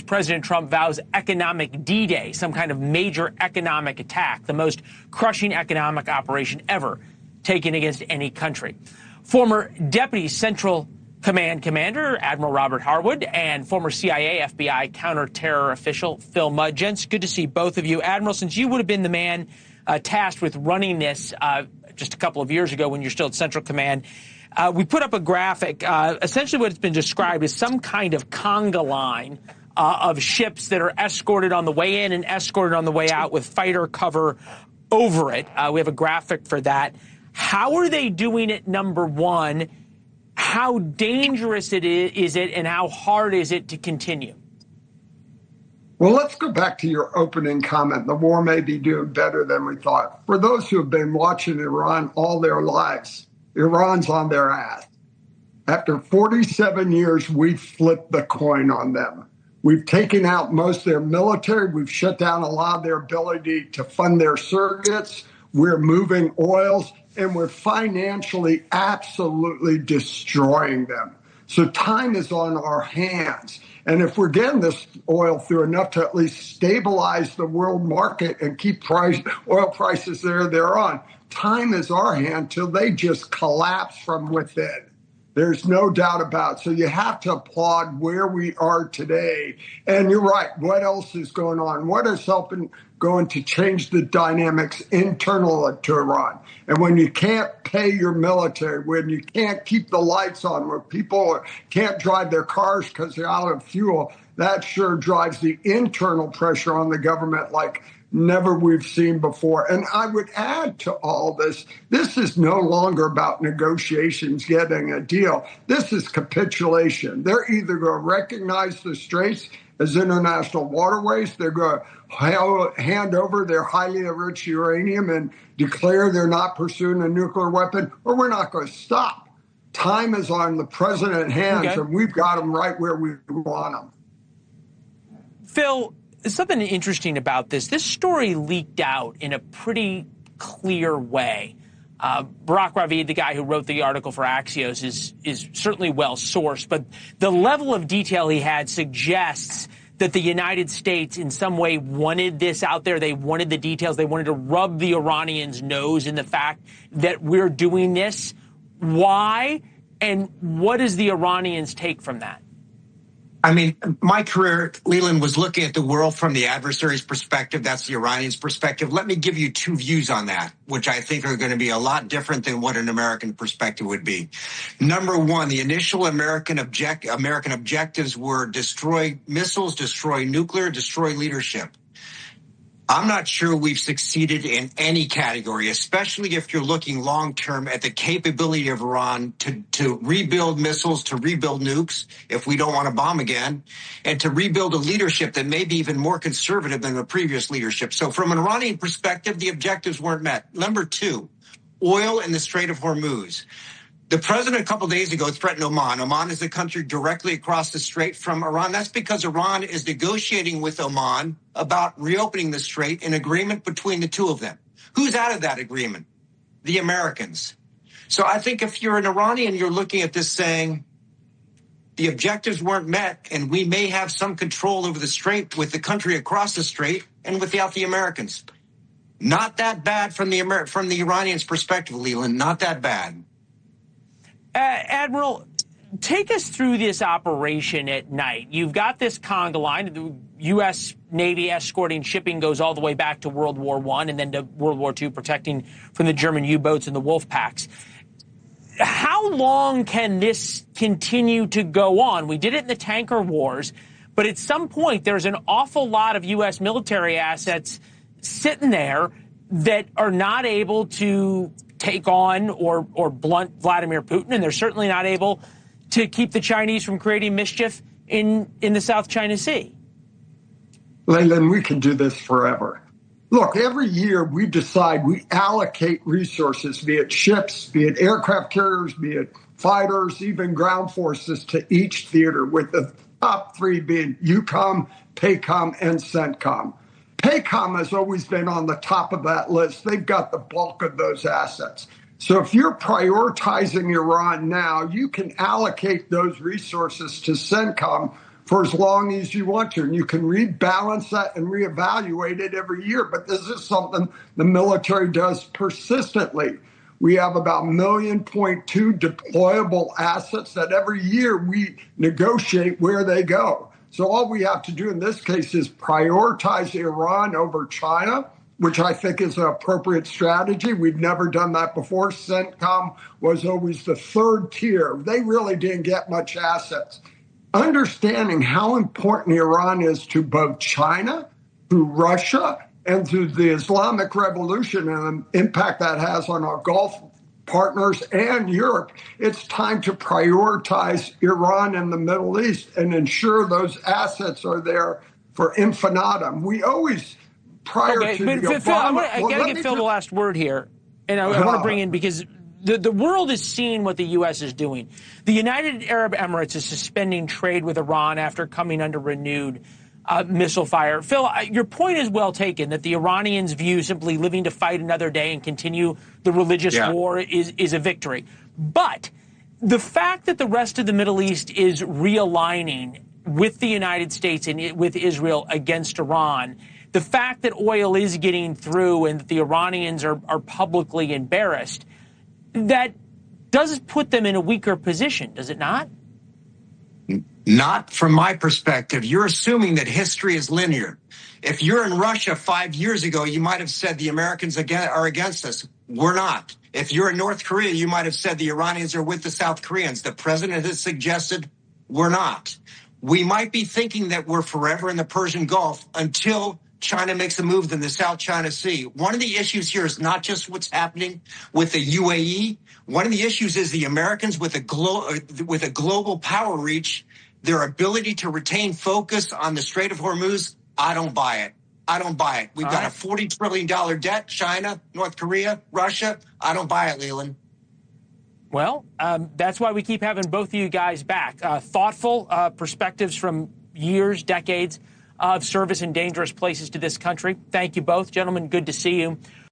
President Trump vows economic D-Day, some kind of major economic attack, the most crushing economic operation ever taken against any country. Former Deputy Central Command Commander Admiral Robert Harward and former CIA FBI counter-terror official Phil Mudd. Gents, good to see both of you. Admiral, since you would have been the man tasked with running this just a couple of years ago when you're still at Central Command, we put up a graphic. Essentially what it's been described as some kind of conga line of ships that are escorted on the way in and escorted on the way out with fighter cover over it. We have a graphic for that. How are they doing it, number one? How dangerous is it, and how hard is it to continue? Well, let's go back to your opening comment. The war may be doing better than we thought. For those who have been watching Iran all their lives, Iran's on their ass. After 47 years, we've flipped the coin on them. We've taken out most of their military. We've shut down a lot of their ability to fund their surrogates. We're moving oils, and we're financially absolutely destroying them. So time is on our hands. And if we're getting this oil through enough to at least stabilize the world market and keep oil prices there they're on, time is our hand till they just collapse from within. There's no doubt about it. So you have to applaud where we are today. And you're right. What else is going on? What is going to change the dynamics internal to Iran? And when you can't pay your military, when you can't keep the lights on, where people can't drive their cars because they're out of fuel, that sure drives the internal pressure on the government like never we've seen before. And I would add to all this, this is no longer about negotiations, getting a deal. This is capitulation. They're either going to recognize the straits as international waterways, they're going to hand over their highly enriched uranium and declare they're not pursuing a nuclear weapon, or we're not going to stop. Time is on the president's hands, and we've got them right where we want them. Phil, something interesting about this story leaked out in a pretty clear way. Barak Ravid, the guy who wrote the article for Axios, is certainly well sourced, but the level of detail he had suggests that the United States in some way wanted this out there. They wanted the details. They wanted to rub the Iranians' nose in the fact that we're doing this. Why? And what does the Iranians take from that? I mean, my career, Leland, was looking at the world from the adversary's perspective. That's the Iranians' perspective. Let me give you two views on that, which I think are going to be a lot different than what an American perspective would be. Number one, the initial American objectives were destroy missiles, destroy nuclear, destroy leadership. I'm not sure we've succeeded in any category, especially if you're looking long-term at the capability of Iran to rebuild missiles, to rebuild nukes, if we don't want to bomb again, and to rebuild a leadership that may be even more conservative than the previous leadership. So from an Iranian perspective, the objectives weren't met. Number two, oil in the Strait of Hormuz. The president a couple of days ago threatened Oman. Oman is a country directly across the strait from Iran. That's because Iran is negotiating with Oman about reopening the strait, an agreement between the two of them. Who's out of that agreement? The Americans. So I think if you're an Iranian, you're looking at this saying the objectives weren't met, and we may have some control over the strait with the country across the strait and without the Americans. Not that bad from the Iranians' perspective, Leland. Not that bad. Admiral, take us through this operation at night. You've got this conga line. The U.S. Navy escorting shipping goes all the way back to World War I and then to World War II, protecting from the German U-boats and the wolf packs. How long can this continue to go on? We did it in the tanker wars, but at some point there's an awful lot of U.S. military assets sitting there that are not able to take on or blunt Vladimir Putin, and they're certainly not able to keep the Chinese from creating mischief in the South China Sea. Leland, we can do this forever. Look, every year we decide we allocate resources, be it ships, be it aircraft carriers, be it fighters, even ground forces, to each theater, with the top three being EUCOM, PACOM, and CENTCOM. PACOM has always been on the top of that list. They've got the bulk of those assets. So if you're prioritizing Iran now, you can allocate those resources to CENTCOM for as long as you want to. And you can rebalance that and reevaluate it every year. But this is something the military does persistently. We have about 1.2 million deployable assets that every year we negotiate where they go. So all we have to do in this case is prioritize Iran over China, which I think is an appropriate strategy. We've never done that before. CENTCOM was always the third tier. They really didn't get much assets. Understanding how important Iran is to both China, to Russia, and to the Islamic Revolution and the impact that has on our Gulf partners and Europe, it's time to prioritize Iran and the Middle East and ensure those assets are there for infinitum. We always, prior to the Obama... Phil, I got to give Phil the last word here, and I want to bring in, because the world is seeing what the U.S. is doing. The United Arab Emirates is suspending trade with Iran after coming under renewed missile fire. Phil, your point is well taken, that the Iranians view simply living to fight another day and continue the religious war is a victory. But the fact that the rest of the Middle East is realigning with the United States and with Israel against Iran, the fact that oil is getting through and that the Iranians are publicly embarrassed, that does put them in a weaker position, does it not? Not from my perspective. You're assuming that history is linear. If you're in Russia 5 years ago, you might have said the Americans are against us. We're not. If you're in North Korea, you might have said the Iranians are with the South Koreans. The president has suggested we're not. We might be thinking that we're forever in the Persian Gulf until China makes a move in the South China Sea. One of the issues here is not just what's happening with the UAE. One of the issues is the Americans with a global power reach, their ability to retain focus on the Strait of Hormuz. I don't buy it. I don't buy it. We've got a $40 trillion debt, China, North Korea, Russia. I don't buy it, Leland. Well, that's why we keep having both of you guys back. Thoughtful perspectives from years, decades of service in dangerous places to this country. Thank you both, gentlemen. Good to see you.